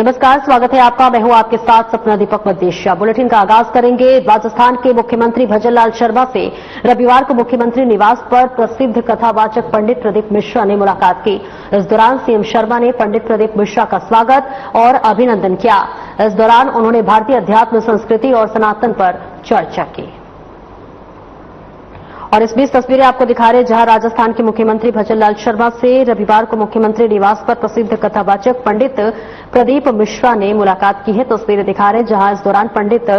नमस्कार, स्वागत है आपका। मैं हूं आपके साथ सपना दीपक मदेशिया। बुलेटिन का आगाज करेंगे राजस्थान के मुख्यमंत्री भजनलाल शर्मा से। रविवार को मुख्यमंत्री निवास पर प्रसिद्ध कथावाचक पंडित प्रदीप मिश्रा ने मुलाकात की। इस दौरान सीएम शर्मा ने पंडित प्रदीप मिश्रा का स्वागत और अभिनंदन किया। इस दौरान उन्होंने भारतीय अध्यात्म, संस्कृति और सनातन पर चर्चा की। और इस बीच तस्वीरें आपको दिखा रहे हैं जहां राजस्थान के मुख्यमंत्री भजनलाल शर्मा से रविवार को मुख्यमंत्री निवास पर प्रसिद्ध कथावाचक पंडित प्रदीप मिश्रा ने मुलाकात की है। तस्वीरें दिखा रहे हैं जहां इस दौरान पंडित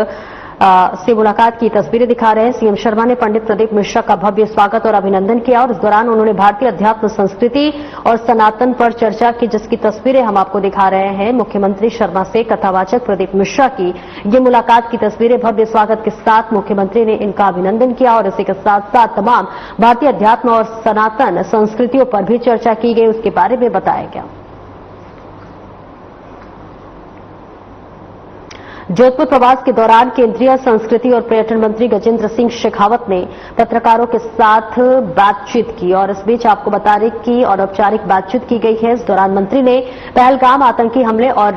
से मुलाकात की तस्वीरें दिखा रहे हैं। सीएम शर्मा ने पंडित प्रदीप मिश्रा का भव्य स्वागत और अभिनंदन किया और इस दौरान उन्होंने भारतीय अध्यात्म, संस्कृति और सनातन पर चर्चा की, जिसकी तस्वीरें हम आपको दिखा रहे हैं। मुख्यमंत्री शर्मा से कथावाचक प्रदीप मिश्रा की ये मुलाकात की तस्वीरें। भव्य स्वागत के साथ मुख्यमंत्री ने इनका अभिनंदन किया और इसी के साथ साथ तमाम भारतीय अध्यात्म और सनातन संस्कृतियों पर भी चर्चा की गई, उसके बारे में बताया गया। जोधपुर प्रवास के दौरान केंद्रीय संस्कृति और पर्यटन मंत्री गजेंद्र सिंह शेखावत ने पत्रकारों के साथ बातचीत की और इस बीच आपको बता दें कि अनौपचारिक बातचीत की गई है। इस दौरान मंत्री ने पहलगाम आतंकी हमले और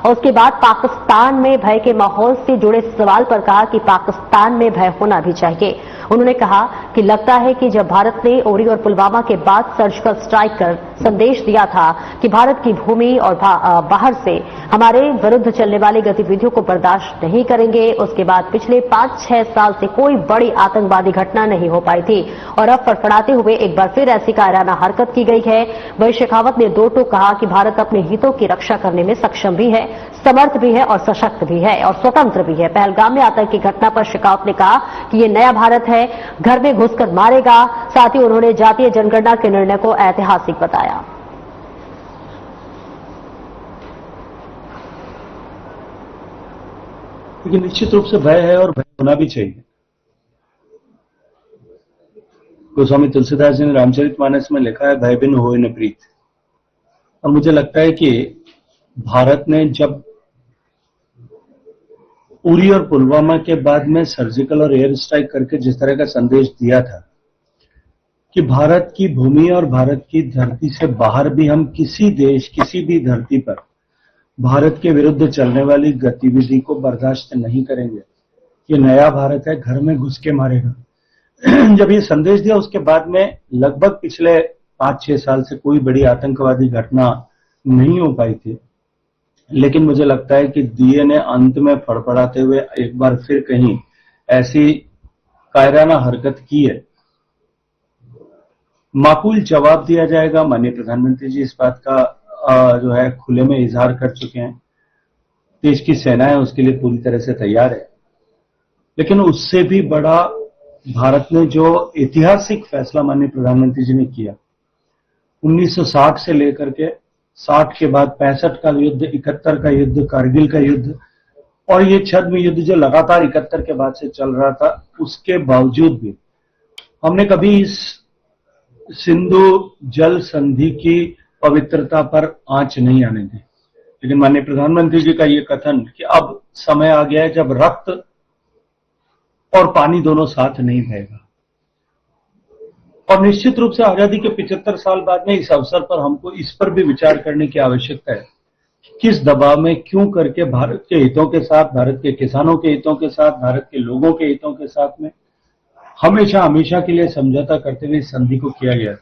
उसके बाद पाकिस्तान में भय के माहौल से जुड़े सवाल पर कहा कि पाकिस्तान में भय होना भी चाहिए। उन्होंने कहा कि लगता है कि जब भारत ने उरी और पुलवामा के बाद सर्जिकल स्ट्राइक कर संदेश दिया था कि भारत की भूमि और बाहर से हमारे विरुद्ध चलने वाली गतिविधियों को बर्दाश्त नहीं करेंगे, उसके बाद पिछले 5-6 साल से कोई बड़ी आतंकवादी घटना नहीं हो पाई थी और अब फड़फड़ाते हुए एक बार फिर ऐसी कायराना हरकत की गई है। वही शेखावत ने दो टूक कहा कि भारत अपने हितों की रक्षा करने में सक्षम भी है, समर्थ भी है और सशक्त भी है और स्वतंत्र भी है। पहलगाम में आतंकी घटना पर शेखावत ने कहा कि ये नया भारत है, घर में घुसकर मारेगा। साथ ही उन्होंने जातीय जनगणना के निर्णय को ऐतिहासिक बताया। लेकिन निश्चित रूप से भय है और भय होना भी चाहिए। गोस्वामी तुलसीदास जी ने रामचरितमानस में लिखा है, भय बिन होए न प्रीत। और मुझे लगता है कि भारत ने जब उरी और पुलवामा के बाद में सर्जिकल और एयर स्ट्राइक करके जिस तरह का संदेश दिया था कि भारत की भूमि और भारत की धरती से बाहर भी हम किसी देश, किसी भी धरती पर भारत के विरुद्ध चलने वाली गतिविधि को बर्दाश्त नहीं करेंगे, ये नया भारत है, घर में घुस के मारेगा। जब ये संदेश दिया उसके बाद में लगभग पिछले 5-6 साल से कोई बड़ी आतंकवादी घटना नहीं हो पाई थी। लेकिन मुझे लगता है कि दिए ने अंत में फड़फड़ाते हुए एक बार फिर कहीं ऐसी कायराना हरकत की है। माकूल जवाब दिया जाएगा। माननीय प्रधानमंत्री जी इस बात का जो है खुले में इजहार कर चुके हैं। देश की सेनाएं उसके लिए पूरी तरह से तैयार है। लेकिन उससे भी बड़ा भारत ने जो ऐतिहासिक फैसला माननीय प्रधानमंत्री जी ने किया 1960 से लेकर के 60 के बाद 65 का युद्ध, 71 का युद्ध, कारगिल का युद्ध और ये छद्म युद्ध जो लगातार 71 के बाद से चल रहा था, उसके बावजूद भी हमने कभी इस सिंधु जल संधि की पवित्रता पर आंच नहीं आने दी। लेकिन माननीय प्रधानमंत्री जी का ये कथन कि अब समय आ गया है जब रक्त और पानी दोनों साथ नहीं बहेगा, और निश्चित रूप से आजादी के 75 साल बाद में इस अवसर पर हमको इस पर भी विचार करने की आवश्यकता है कि किस दबाव में क्यों करके भारत के हितों के साथ, भारत के किसानों के हितों के साथ, भारत के लोगों के हितों के साथ में हमेशा हमेशा के लिए समझौता करते हुए इस संधि को किया गया।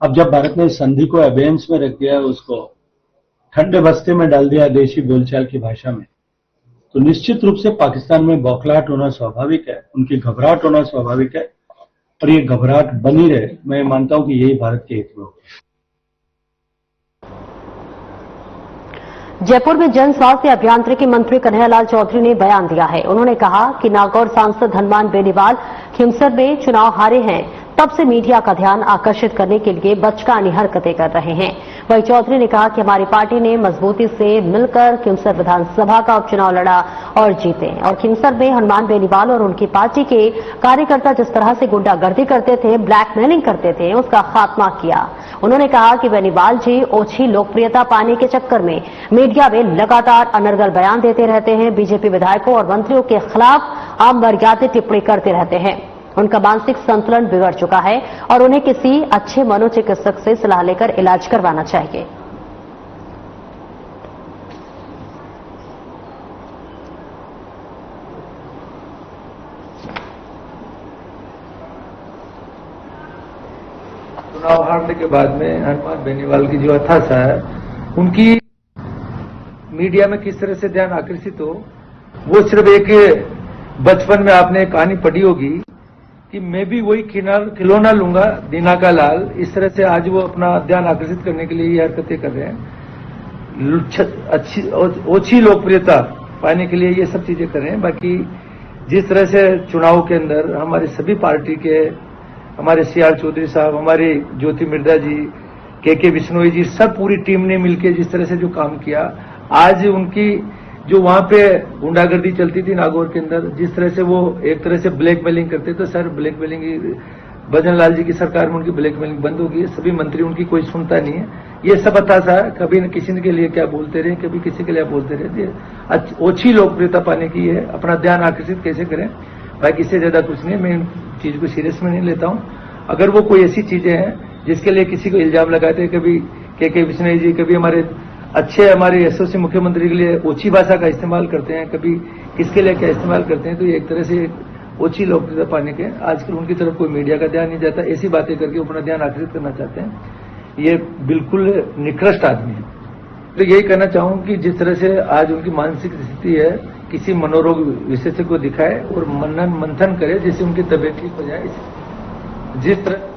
अब जब भारत ने इस संधि को अबेयंस में रख दिया, उसको ठंडे बस्ते में डाल दिया देशी बोलचाल की भाषा में, तो निश्चित रूप से पाकिस्तान में बौखलाहट होना स्वाभाविक है, उनकी घबराहट होना स्वाभाविक है और ये घबराहट बनी रहे। मैं मानता हूं कि यही भारत के हित में होगा। जयपुर में जन स्वास्थ्य अभियांत्रिकी मंत्री कन्हैयालाल चौधरी ने बयान दिया है। उन्होंने कहा कि नागौर सांसद हनुमान बेनीवाल खिमसर में चुनाव हारे हैं, तब से मीडिया का ध्यान आकर्षित करने के लिए बचकानी हरकतें कर रहे हैं। वहीं चौधरी ने कहा कि हमारी पार्टी ने मजबूती से मिलकर खिमसर विधानसभा का उपचुनाव लड़ा और जीते और खिमसर में हनुमान बेनीवाल और उनकी पार्टी के कार्यकर्ता जिस तरह से गुंडागर्दी करते थे, ब्लैकमेलिंग करते थे, उसका खात्मा किया। उन्होंने कहा कि बेनीवाल जी ओछी लोकप्रियता पाने के चक्कर में मीडिया में लगातार अनर्गल बयान देते रहते हैं, बीजेपी विधायकों और मंत्रियों के खिलाफ अमर्यादित टिप्पणी करते रहते हैं। उनका मानसिक संतुलन बिगड़ चुका है और उन्हें किसी अच्छे मनोचिकित्सक से सलाह लेकर इलाज करवाना चाहिए। चुनाव हारने के बाद में हनुमान बेनीवाल की जो हताशा है, उनकी मीडिया में किस तरह से ध्यान आकर्षित हो, वो सिर्फ एक बचपन में आपने एक कहानी पढ़ी होगी कि मैं भी वही खिलौना लूंगा दीना का लाल, इस तरह से आज वो अपना ध्यान आकर्षित करने के लिए ये हरकतें कर रहे हैं। अच्छी ओछी लोकप्रियता पाने के लिए ये सब चीजें कर रहे हैं। बाकी जिस तरह से चुनाव के अंदर हमारी सभी पार्टी के, हमारे सीआर चौधरी साहब, हमारी ज्योति मिर्धा जी, के बिश्नोई जी, सब पूरी टीम ने मिलकर जिस तरह से जो काम किया, आज उनकी जो वहां पे गुंडागर्दी चलती थी नागौर के अंदर, जिस तरह से वो एक तरह से ब्लैकमेलिंग करते, तो सर ब्लैकमेलिंग भजन लाल जी की सरकार में उनकी ब्लैकमेलिंग बंद होगी। सभी मंत्री उनकी कोई सुनता नहीं है। ये सब हताशा है, कभी न किसी के लिए क्या बोलते रहे, कभी किसी के लिए बोलते रहे। ओछी लोकप्रियता पाने की है, अपना ध्यान आकर्षित कैसे करें, बाकी इससे ज्यादा कुछ नहीं। मैं इन चीज को सीरियस में नहीं लेता हूं। अगर वो कोई ऐसी चीजें हैं जिसके लिए किसी को इल्जाम लगाते, कभी के बिश्नोई जी, कभी हमारे एसओसी मुख्यमंत्री के लिए ओछी भाषा का इस्तेमाल करते हैं, कभी किसके लिए क्या इस्तेमाल करते हैं, तो ये एक तरह से ओछी लोकप्रियता पाने के आजकल उनकी तरफ कोई मीडिया का ध्यान नहीं जाता। ऐसी बातें करके अपना ध्यान आकर्षित करना चाहते हैं। ये बिल्कुल निकृष्ट आदमी है। तो यही कहना चाहूं कि जिस तरह से आज उनकी मानसिक स्थिति है, किसी मनोरोग विशेषज्ञ को दिखाए और मनन मंथन करे जिससे उनकी तबीयत ठीक हो जाए। जिस तरह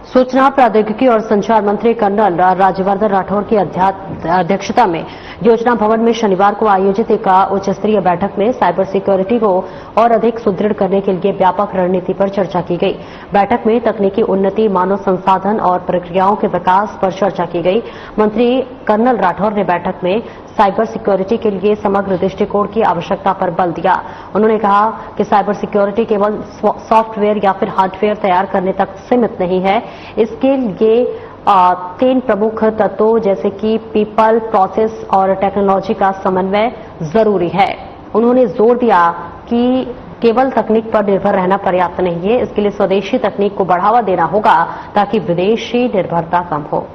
सूचना प्रौद्योगिकी और संचार मंत्री कर्नल राज्यवर्धन राठौर की अध्यक्षता में योजना भवन में शनिवार को आयोजित एक उच्च स्तरीय बैठक में साइबर सिक्योरिटी को और अधिक सुदृढ़ करने के लिए व्यापक रणनीति पर चर्चा की गई। बैठक में तकनीकी उन्नति, मानव संसाधन और प्रक्रियाओं के विकास पर चर्चा की गई। मंत्री कर्नल राठौर ने बैठक में साइबर सिक्योरिटी के लिए समग्र दृष्टिकोण की आवश्यकता पर बल दिया। उन्होंने कहा कि साइबर सिक्योरिटी केवल सॉफ्टवेयर या फिर हार्डवेयर तैयार करने तक सीमित नहीं है। इसके लिए 3 प्रमुख तत्वों जैसे कि पीपल, प्रोसेस और टेक्नोलॉजी का समन्वय जरूरी है। उन्होंने जोर दिया कि केवल तकनीक पर निर्भर रहना पर्याप्त नहीं है, इसके लिए स्वदेशी तकनीक को बढ़ावा देना होगा ताकि विदेशी निर्भरता कम हो।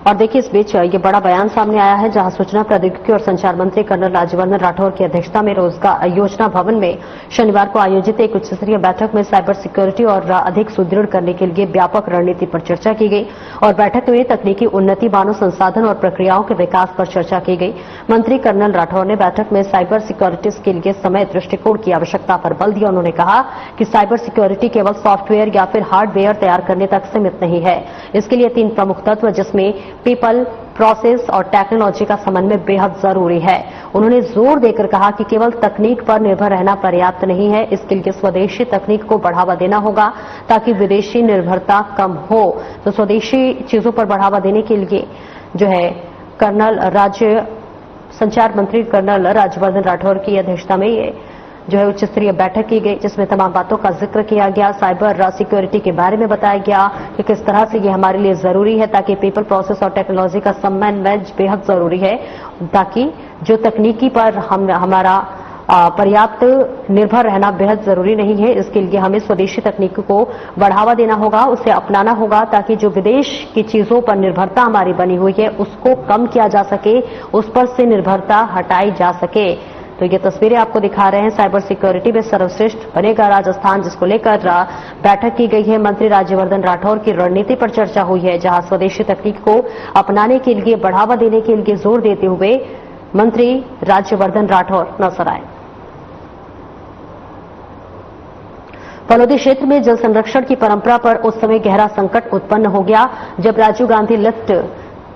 और देखिए इस बीच ये बड़ा बयान सामने आया है जहां सूचना प्रौद्योगिकी और संचार मंत्री कर्नल राज्यवर्धन राठौर की अध्यक्षता में रोजगार योजना भवन में शनिवार को आयोजित एक उच्च स्तरीय बैठक में साइबर सिक्योरिटी और अधिक सुदृढ़ करने के लिए व्यापक रणनीति पर चर्चा की गई और बैठक में तकनीकी उन्नति, मानव संसाधन और प्रक्रियाओं के विकास पर चर्चा की गई। मंत्री कर्नल राठौर ने बैठक में साइबर सिक्योरिटी के लिए समय दृष्टिकोण की आवश्यकता पर बल दिया। उन्होंने कहा कि साइबर सिक्योरिटी केवल सॉफ्टवेयर या फिर हार्डवेयर तैयार करने तक सीमित नहीं है। इसके लिए 3 प्रमुख तत्व जिसमें पीपल, प्रोसेस और टेक्नोलॉजी का समन्वय बेहद जरूरी है। उन्होंने जोर देकर कहा कि केवल तकनीक पर निर्भर रहना पर्याप्त नहीं है, इसके लिए स्वदेशी तकनीक को बढ़ावा देना होगा ताकि विदेशी निर्भरता कम हो। तो स्वदेशी चीजों पर बढ़ावा देने के लिए जो है संचार मंत्री कर्नल राज्यवर्धन राठौर की अध्यक्षता में ये जो है उच्च स्तरीय बैठक की गई जिसमें तमाम बातों का जिक्र किया गया। साइबर सिक्योरिटी के बारे में बताया गया कि किस तरह से ये हमारे लिए जरूरी है ताकि पीपल, प्रोसेस और टेक्नोलॉजी का समन्वय बेहद जरूरी है ताकि जो तकनीकी पर हमारा पर्याप्त निर्भर रहना बेहद जरूरी नहीं है। इसके लिए हमें स्वदेशी तकनीक को बढ़ावा देना होगा, उसे अपनाना होगा ताकि जो विदेश की चीजों पर निर्भरता हमारी बनी हुई है उसको कम किया जा सके, उस पर से निर्भरता हटाई जा सके। तो ये तस्वीरें आपको दिखा रहे हैं। साइबर सिक्योरिटी में सर्वश्रेष्ठ बनेगा राजस्थान, जिसको लेकर बैठक की गई है। मंत्री राज्यवर्धन राठौर की रणनीति पर चर्चा हुई है जहां स्वदेशी तकनीक को अपनाने के लिए बढ़ावा देने के लिए जोर देते हुए मंत्री राज्यवर्धन राठौर नजर आए। फलोदी क्षेत्र में जल संरक्षण की परंपरा पर उस समय गहरा संकट उत्पन्न हो गया जब राजीव गांधी लिफ्ट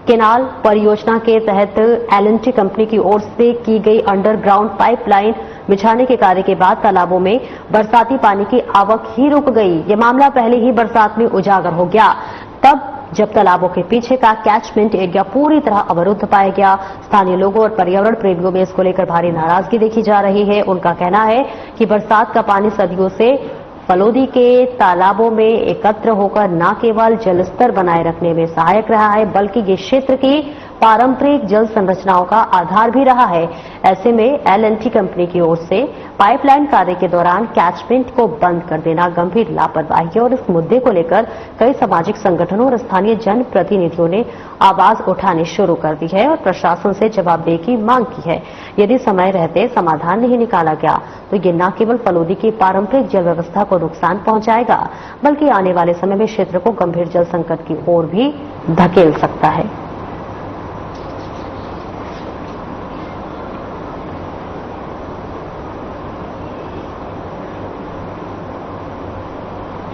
केनाल परियोजना के तहत L&T कंपनी की ओर से की गई अंडरग्राउंड पाइपलाइन बिछाने के कार्य के बाद तालाबों में बरसाती पानी की आवक ही रुक गई। ये मामला पहले ही बरसात में उजागर हो गया, तब जब तालाबों के पीछे का कैचमेंट एरिया पूरी तरह अवरुद्ध पाया गया। स्थानीय लोगों और पर्यावरण प्रेमियों में इसको लेकर भारी नाराजगी देखी जा रही है। उनका कहना है कि बरसात का पानी सदियों से फलोदी के तालाबों में एकत्र होकर न केवल जलस्तर बनाए रखने में सहायक रहा है बल्कि ये क्षेत्र की पारंपरिक जल संरचनाओं का आधार भी रहा है। ऐसे में L&T कंपनी की ओर से पाइपलाइन कार्य के दौरान कैचमेंट को बंद कर देना गंभीर लापरवाही है और इस मुद्दे को लेकर कई सामाजिक संगठनों और स्थानीय जनप्रतिनिधियों ने आवाज उठानी शुरू कर दी है और प्रशासन से जवाबदेही की मांग की है। यदि समय रहते समाधान नहीं निकाला गया तो ये न केवल फलोदी की पारंपरिक जल व्यवस्था को नुकसान पहुंचाएगा बल्कि आने वाले समय में क्षेत्र को गंभीर जल संकट की ओर भी धकेल सकता है।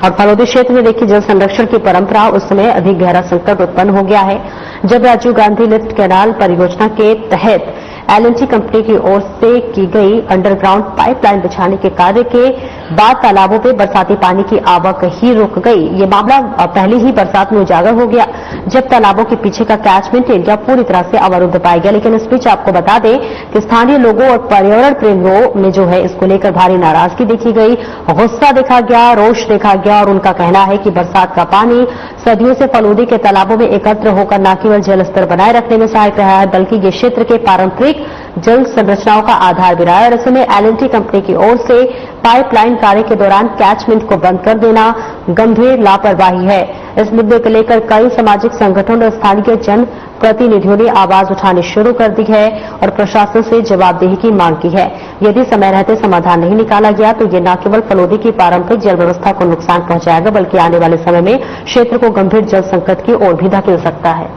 और फलोदी क्षेत्र में देखिए जल संरक्षण की परंपरा उस समय अधिक गहरा संकट उत्पन्न हो गया है जब राजीव गांधी लिफ्ट कैनाल परियोजना के तहत L&T कंपनी की ओर से की गई अंडरग्राउंड पाइपलाइन बिछाने के कार्य के बाद तालाबों में बरसाती पानी की आवक ही रुक गई। ये मामला पहली ही बरसात में उजागर हो गया जब तालाबों के पीछे का कैचमेंट एरिया पूरी तरह से अवरुद्ध पाया गया। लेकिन इस बीच आपको बता दें कि स्थानीय लोगों और पर्यावरण प्रेमियों में जो है इसको लेकर भारी नाराजगी देखी गई, गुस्सा देखा गया, रोष देखा गया और उनका कहना है कि बरसात का पानी सदियों से फलोदी के तालाबों में एकत्र होकर न केवल जल स्तर बनाए रखने में सहायक रहा है बल्कि ये क्षेत्र के पारंपरिक जल संरचनाओं का आधार भी रहा है। और ऐसे में L&T कंपनी की ओर से पाइपलाइन कार्य के दौरान कैचमेंट को बंद कर देना गंभीर लापरवाही है। इस मुद्दे को लेकर कई सामाजिक संगठनों और स्थानीय जन प्रतिनिधियों ने आवाज उठानी शुरू कर दी है और प्रशासन से जवाबदेही की मांग की है। यदि समय रहते समाधान नहीं निकाला गया तो ये न केवल फलोदी की पारंपरिक जल व्यवस्था को नुकसान पहुंचाएगा बल्कि आने वाले समय में क्षेत्र को गंभीर जल संकट की ओर भी धकेल सकता है।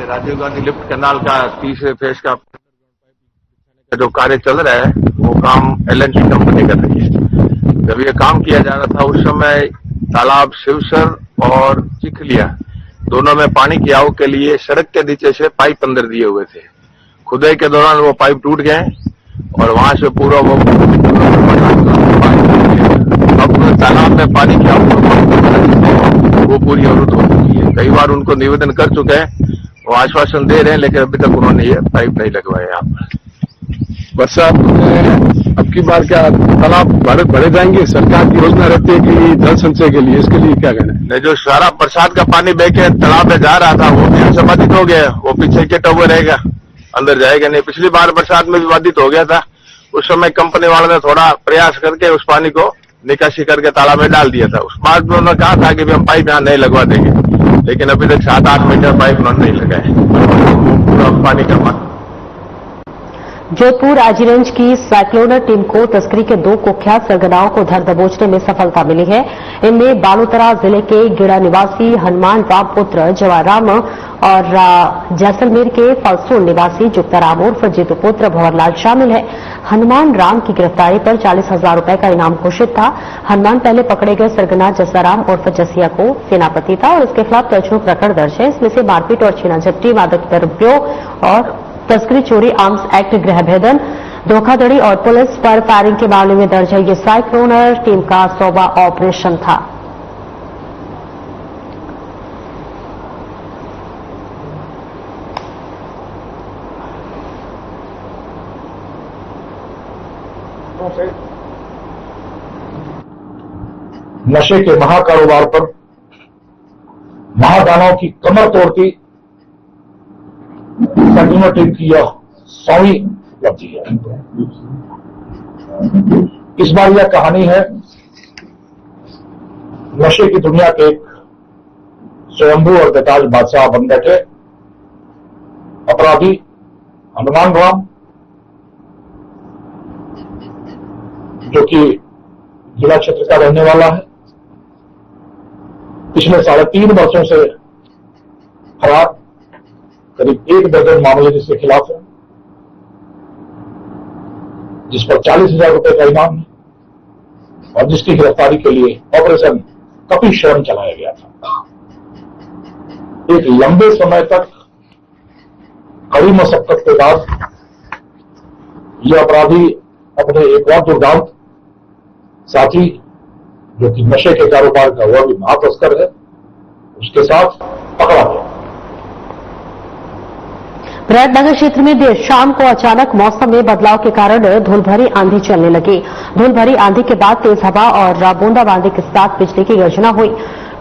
राजीव गांधी लिफ्ट कैनाल का तीसरे फेज का जो कार्य चल रहा है वो काम L&T कंपनी कर रही है। जब ये काम किया जा रहा था उस समय तालाब शिवसर और चिखलिया दोनों में पानी की आवक के लिए सड़क के नीचे से पाइप अंदर दिए हुए थे। खुदाई के दौरान वो पाइप टूट गए और वहां से पूरा वो अब तालाब में पानी की आवक वो पूरी अवरुद्ध हो चुकी है। कई बार उनको निवेदन कर चुके हैं, वो आश्वासन दे रहे हैं लेकिन अभी तक उन्होंने ये पाइप नहीं लगवाए। यहाँ पर बरसात में अब की बार क्या तालाब भरे जाएंगे? सरकार की योजना रहती है कि जल संचय के लिए, इसके लिए क्या कहना है? नहीं, जो सारा बरसात का पानी बह के तालाब में जा रहा था वो भी हमसे बाधित हो गया, वो पीछे के टोबे रहेगा, अंदर जाएगा नहीं। पिछली बार बरसात में भी बाधित हो गया था, उस समय कंपनी वालों ने थोड़ा प्रयास करके उस पानी को निकासी करके तालाब में डाल दिया था। उस बाद में उन्होंने कहा था कि हम पाइप यहाँ नहीं लगवा देंगे, लेकिन अभी तक 7-8 मीटर पाइप उन्होंने नहीं लगाए, पूरा पानी का। जोधपुर आईजी रेंज की साइक्लोनर टीम को तस्करी के 2 कुख्यात सरगनाओं को धर दबोचने में सफलता मिली है। इनमें बालोतरा जिले के गिड़ा निवासी हनुमान राम पुत्र जवाराम और जैसलमेर के फलसून निवासी जुक्ताराम उर्फ जीतू पुत्र भंवरलाल शामिल है। हनुमान राम की गिरफ्तारी पर 40,000 रुपए का इनाम घोषित था। हनुमान पहले पकड़े गए सरगना जसाराम उर्फ जसिया को सेनापति था और इसके खिलाफ दर्जनों प्रकरण दर्ज है। इसमें से मारपीट और छीना झपटी, मादक द्रव्यों और तस्करी, चोरी, आर्म्स एक्ट, गृह भेदन, धोखाधड़ी और पुलिस पर फायरिंग के मामले में दर्ज है। ये साइक्लोनर टीम का 100वां ऑपरेशन था। नशे के महाकारोबार पर महादानव की कमर तोड़ती साइक्लोनर टीम की यह 100वीं उपलब्धि है। इस बार यह कहानी है नशे की दुनिया के एक स्वयंभू और बेताज बादशाह बन बैठे अपराधी हनुमान राम, जो कि जिला क्षेत्र का रहने वाला है। पिछले 3.5 वर्षों से फरार, करीब 1 दर्जन मामले जिसके खिलाफ है, जिस पर 40,000 रुपए का इनाम है और जिसकी गिरफ्तारी के लिए ऑपरेशन कपी शरण चलाया गया था। एक लंबे समय तक कड़ी मशक्कत के बाद यह अपराधी अपने एक और दुर्दांत साथी, जो कि नशे के कारोबार का वह भी महातस्कर है, उसके साथ पकड़ा गया। विराटनगर क्षेत्र में देर शाम को अचानक मौसम में बदलाव के कारण धूलभरी आंधी चलने लगी। धूलभरी आंधी के बाद तेज हवा और बूंदाबांदी के साथ बिजली की गर्जना हुई।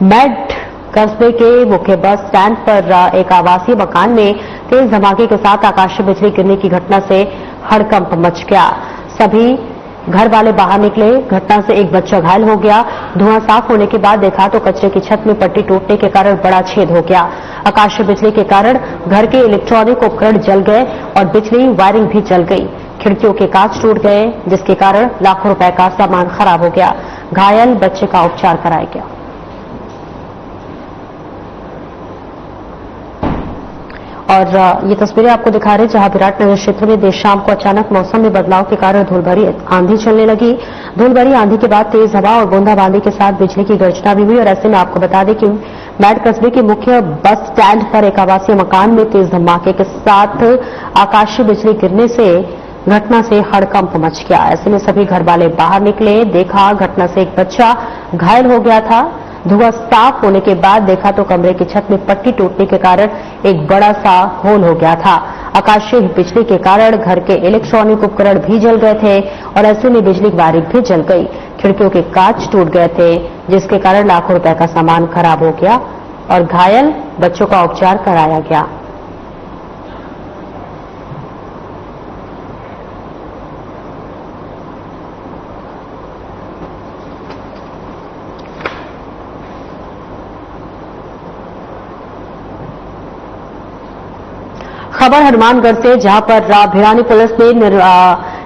मैड कस्बे के मुख्य बस स्टैंड पर एक आवासीय मकान में तेज धमाके के साथ आकाशीय बिजली गिरने की घटना से हड़कंप मच गया। सभी घर वाले बाहर निकले। घटना से एक बच्चा घायल हो गया। धुआं साफ होने के बाद देखा तो कचरे की छत में पट्टी टूटने के कारण बड़ा छेद हो गया। आकाशीय बिजली के कारण घर के इलेक्ट्रॉनिक उपकरण जल गए और बिजली वायरिंग भी जल गई। खिड़कियों के कांच टूट गए, जिसके कारण लाखों रुपए का सामान खराब हो गया। घायल बच्चे का उपचार कराया गया। और ये तस्वीरें आपको दिखा रहे हैं जहां विराटनगर क्षेत्र में देर शाम को अचानक मौसम में बदलाव के कारण धूलभरी आंधी चलने लगी। धूलभरी आंधी के बाद तेज हवा और बूंदाबांदी के साथ बिजली की गर्जना भी हुई। और ऐसे में आपको बता दें कि मैड कस्बे के मुख्य बस स्टैंड पर एक आवासीय मकान में तेज धमाके के साथ आकाशीय बिजली गिरने से घटना से हड़कंप मच गया। ऐसे में सभी घर वाले बाहर निकले। देखा घटना से एक बच्चा घायल हो गया था। धुआं साफ होने के बाद देखा तो कमरे की छत में पट्टी टूटने के कारण एक बड़ा सा होल हो गया था। आकाशीय बिजली के कारण घर के इलेक्ट्रॉनिक उपकरण भी जल गए थे और ऐसे में बिजली वायरिंग भी जल गई। खिड़कियों के कांच टूट गए थे, जिसके कारण लाखों रुपए का सामान खराब हो गया और घायल बच्चों का उपचार कराया गया। खबर हनुमानगढ़ से, जहां पर भिवानी पुलिस ने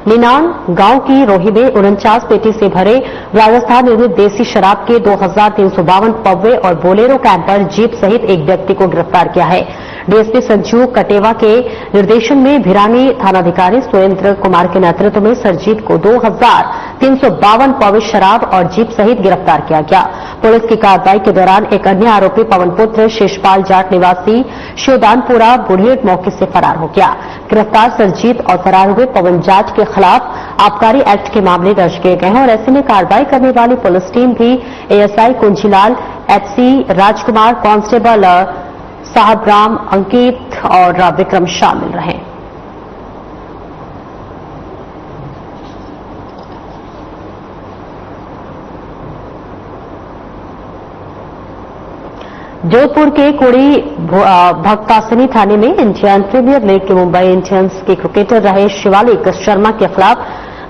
निनान गांव की रोही में 49 पेटी से भरे राजस्थान निर्मित देसी शराब के 2352 पौवे और बोलेरो कैंपर जीप सहित एक व्यक्ति को गिरफ्तार किया है। डीएसपी संजू कटेवा के निर्देशन में भिरानी थानाधिकारी सुरेंद्र कुमार के नेतृत्व में सरजीत को 2352 पौवे शराब और जीप सहित गिरफ्तार किया गया। पुलिस की कार्रवाई के दौरान एक अन्य आरोपी पवनपुत्र शेषपाल जाट निवासी शिवदानपुरा बुढ़ेट मौके से फरार हो गया। गिरफ्तार सरजीत और फरार हुए पवन जाट के खिलाफ आबकारी एक्ट के मामले दर्ज किए गए हैं और ऐसे में कार्रवाई करने वाली पुलिस टीम भी एएसआई कुंजीलाल, एचसी राजकुमार, कांस्टेबल साहब राम, अंकित और विक्रम शामिल रहे। जोधपुर के कोड़ी भक्तासनी थाने में इंडियन प्रीमियर लीग के मुंबई इंडियंस के क्रिकेटर रहे शिवालिक शर्मा के खिलाफ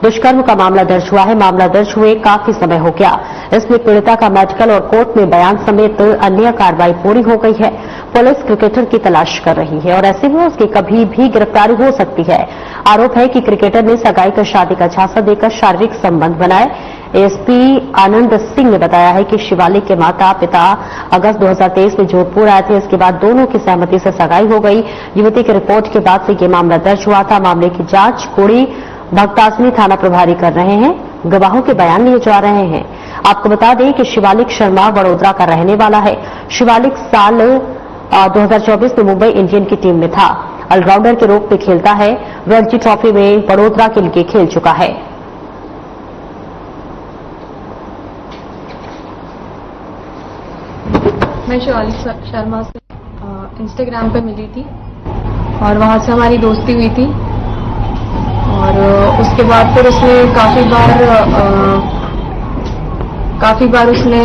दुष्कर्म का मामला दर्ज हुआ है। मामला दर्ज हुए काफी समय हो गया। इसमें पीड़िता का मेडिकल और कोर्ट में बयान समेत अन्य कार्रवाई पूरी हो गई है। पुलिस क्रिकेटर की तलाश कर रही है और ऐसे में उसकी कभी भी गिरफ्तारी हो सकती है। आरोप है कि क्रिकेटर ने सगाई कर शादी का झांसा देकर शारीरिक संबंध बनाए। एएसपी आनंद सिंह ने बताया है कि शिवालिक के माता पिता अगस्त 2023 में जोधपुर आए थे। इसके बाद दोनों की सहमति से सगाई हो गई। युवती की रिपोर्ट के बाद से ये मामला दर्ज हुआ था। मामले की जांच कोड़ी भक्तासनी थाना प्रभारी कर रहे हैं। गवाहों के बयान लिए जा रहे हैं। आपको बता दें कि शिवालिक शर्मा वडोदरा का रहने वाला है। शिवालिक साल 2024 में मुंबई इंडियन की टीम में था। ऑलराउंडर के रूप में खेलता है। रणजी ट्रॉफी में वडोदरा के लिए खेल चुका है। मैं शिवालिक शर्मा से इंस्टाग्राम पे मिली थी और वहां से हमारी दोस्ती हुई थी और उसके बाद फिर उसने काफी बार उसने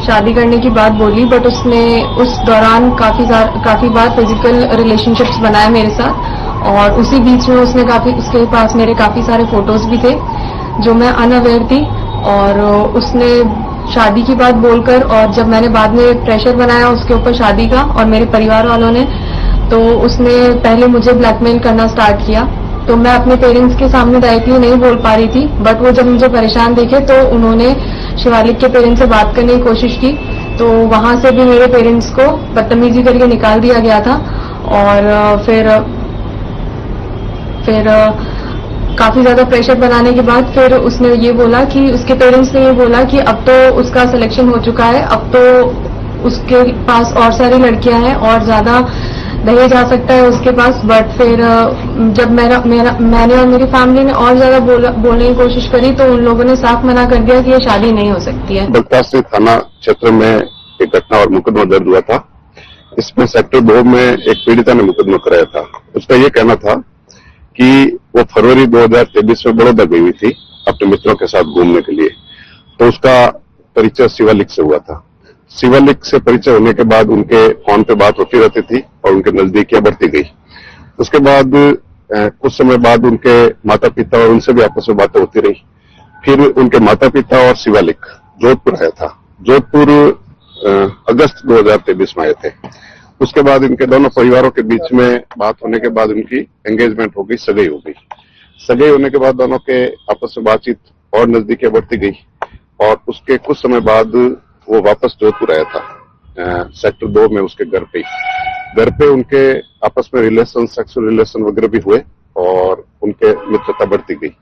शादी करने की बात बोली, बट उसने उस दौरान काफी बार फिजिकल रिलेशनशिप्स बनाए मेरे साथ और उसी बीच में उसके पास मेरे काफी सारे फोटोज भी थे जो मैं अनअवेयर थी और उसने शादी की बात बोलकर और जब मैंने बाद में प्रेशर बनाया उसके ऊपर शादी का और मेरे परिवार वालों ने, तो उसने पहले मुझे ब्लैकमेल करना स्टार्ट किया। तो मैं अपने पेरेंट्स के सामने डायरेक्टली नहीं बोल पा रही थी, बट वो जब मुझे परेशान देखे तो उन्होंने शिवालिक के पेरेंट्स से बात करने की कोशिश की। तो वहां से भी मेरे पेरेंट्स को बदतमीजी करके निकाल दिया गया था और फिर काफी ज्यादा प्रेशर बनाने के बाद फिर उसने ये बोला कि उसके पेरेंट्स ने ये बोला कि अब तो उसका सिलेक्शन हो चुका है, अब तो उसके पास और सारी लड़कियां हैं और ज्यादा दहेज आ सकता है उसके पास। बट फिर जब मैंने और मेरी फैमिली ने और ज्यादा बोलने की कोशिश करी तो उन लोगों ने साफ मना कर दिया कि ये शादी नहीं हो सकती है। बलतासी थाना क्षेत्र में एक घटना और मुकदमा दर्ज हुआ था। इसमें सेक्टर 2 में एक पीड़िता ने मुकदमा कराया था। उसका ये कहना था कि वो फरवरी 2023 में बड़ौदा गई हुई थी अपने मित्रों के साथ घूमने के लिए, तो उसका परिचय शिवालिक से हुआ था। शिवालिक से परिचय होने के बाद उनके फोन पे बात होती रहती थी और उनके नजदीकियां बढ़ती गई। उसके बाद कुछ समय बाद उनके माता पिता और उनसे भी आपस में बातें होती रही। फिर उनके माता पिता और शिवालिक जोधपुर आया था। जोधपुर अगस्त 2023 में आए थे। उसके बाद इनके दोनों परिवारों के बीच में बात होने के बाद उनकी एंगेजमेंट हो गई, सगाई हो गई। सगाई होने के बाद दोनों के आपस में बातचीत और नजदीकियां बढ़ती गई और उसके कुछ समय बाद वो वापस जोधपुर आया था, सेक्टर 2 में उसके घर पे उनके आपस में रिलेशन, सेक्सुअल रिलेशन वगैरह भी हुए और उनके मित्रता बढ़ती गई।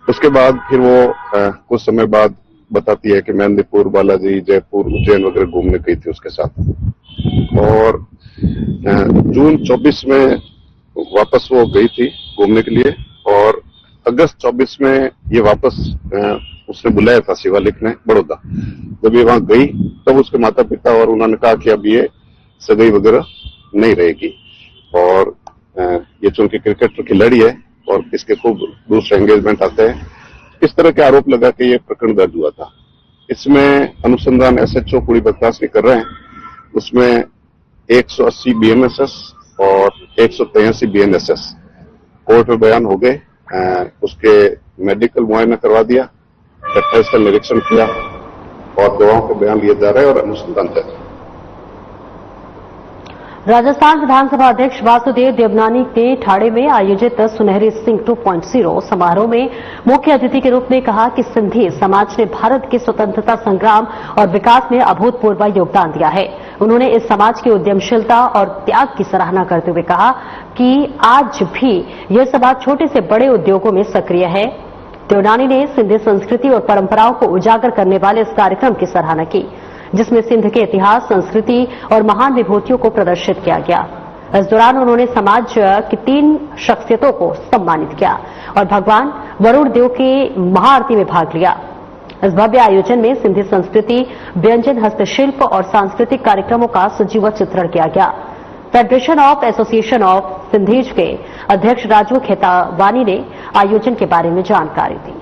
उसके बाद फिर वो कुछ समय बाद बताती है कि मेहंदीपुर, बालाजी, जयपुर, उज्जैन वगैरह घूमने गई थी उसके साथ। और जून 24 में वापस वो गई थी घूमने के लिए और अगस्त 24 में ये वापस उसने बुलाया था शिवालिक ने बड़ौदा। जब ये वहां गई तब उसके माता पिता और उन्होंने कहा कि अब ये सगाई वगैरह नहीं रहेगी और ये चूंकि क्रिकेट खिलाड़ी है और इसके खूब दूसरे एंगेजमेंट आते हैं, इस तरह के आरोप लगा के ये प्रकरण दर्ज हुआ था। इसमें अनुसंधान SHO पूरी बर्खास्त कर रहे हैं। उसमें 180 BNSS और 183 BNSS कोर्ट में बयान हो गए। उसके मेडिकल मुआयना करवा दिया, घटनास्थल का निरीक्षण किया और गवाहों के बयान लिए जा रहे हैं और अनुसंधान जारी है। राजस्थान विधानसभा अध्यक्ष वासुदेव देवनानी ने ठाणे में आयोजित सुनहरी सिंह 2.0 समारोह में मुख्य अतिथि के रूप में कहा कि सिंधी समाज ने भारत के स्वतंत्रता संग्राम और विकास में अभूतपूर्व योगदान दिया है। उन्होंने इस समाज की उद्यमशीलता और त्याग की सराहना करते हुए कहा कि आज भी यह समाज छोटे से बड़े उद्योगों में सक्रिय है। देवनानी ने सिंधी संस्कृति और परंपराओं को उजागर करने वाले इस कार्यक्रम की सराहना की, जिसमें सिंध के इतिहास, संस्कृति और महान विभूतियों को प्रदर्शित किया गया। इस दौरान उन्होंने समाज की 3 शख्सियतों को सम्मानित किया और भगवान वरुण देव की महाआरती में भाग लिया। इस भव्य आयोजन में सिंधी संस्कृति, व्यंजन, हस्तशिल्प और सांस्कृतिक कार्यक्रमों का सजीव चित्रण किया गया। Federation of association of Sindhis के अध्यक्ष राजू खेतावानी ने आयोजन के बारे में जानकारी दी।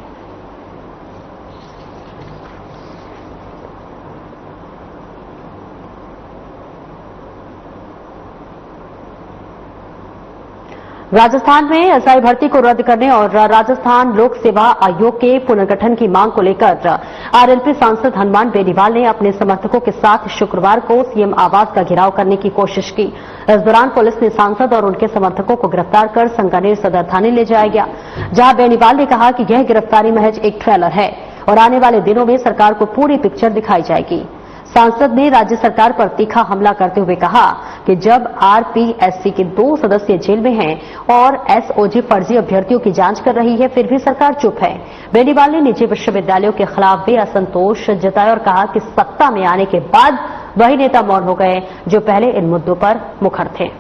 राजस्थान में एसआई भर्ती को रद्द करने और राजस्थान लोक सेवा आयोग के पुनर्गठन की मांग को लेकर आरएलपी सांसद हनुमान बेनीवाल ने अपने समर्थकों के साथ शुक्रवार को सीएम आवास का घेराव करने की कोशिश की। इस दौरान पुलिस ने सांसद और उनके समर्थकों को गिरफ्तार कर संगानेर सदर थाने ले जाया गया, जहां बेनीवाल ने कहा कि यह गिरफ्तारी महज एक ट्रेलर है और आने वाले दिनों में सरकार को पूरी पिक्चर दिखाई जाएगी। सांसद ने राज्य सरकार पर तीखा हमला करते हुए कहा कि जब आरपीएससी के 2 सदस्य जेल में हैं और एसओजी फर्जी अभ्यर्थियों की जांच कर रही है, फिर भी सरकार चुप है। बेनीवाल ने निजी विश्वविद्यालयों के खिलाफ भी असंतोष जताया और कहा कि सत्ता में आने के बाद वही नेता मौन हो गए जो पहले इन मुद्दों पर मुखर थे।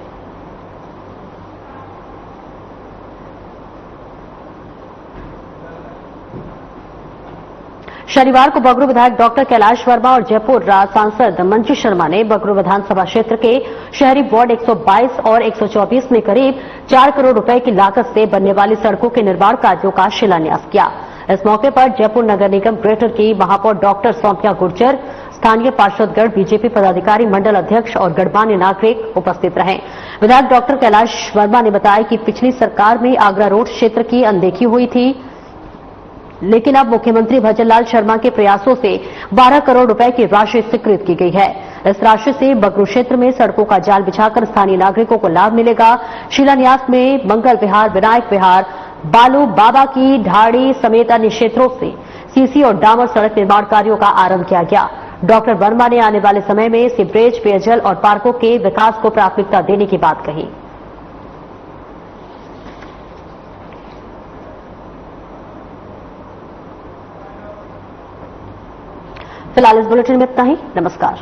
शनिवार को बगरू विधायक डॉक्टर कैलाश वर्मा और जयपुर सांसद मंजू शर्मा ने बगरू विधानसभा क्षेत्र के शहरी वार्ड 122 और 124 में करीब 4 करोड़ रुपए की लागत से बनने वाली सड़कों के निर्माण कार्यों का शिलान्यास किया। इस मौके पर जयपुर नगर निगम ग्रेटर की महापौर डॉक्टर सौम्या गुर्जर, स्थानीय पार्षदगण, बीजेपी पदाधिकारी, मंडल अध्यक्ष और गणमान्य नागरिक उपस्थित रहे। विधायक डॉक्टर कैलाश वर्मा ने बताया कि पिछली सरकार में आगरा रोड क्षेत्र की अनदेखी हुई थी, लेकिन अब मुख्यमंत्री भजनलाल शर्मा के प्रयासों से 12 करोड़ रुपए की राशि स्वीकृत की गई है। इस राशि से बगरू क्षेत्र में सड़कों का जाल बिछाकर स्थानीय नागरिकों को लाभ मिलेगा। शिलान्यास में मंगल विहार, विनायक विहार, बालू बाबा की ढाड़ी समेत अन्य क्षेत्रों से सीसी और डामर सड़क निर्माण कार्यों का आरंभ किया गया। डॉक्टर वर्मा ने आने वाले समय में सीवरेज, पेयजल और पार्कों के विकास को प्राथमिकता देने की बात कही। फिलहाल इस बुलेटिन में इतना ही। नमस्कार।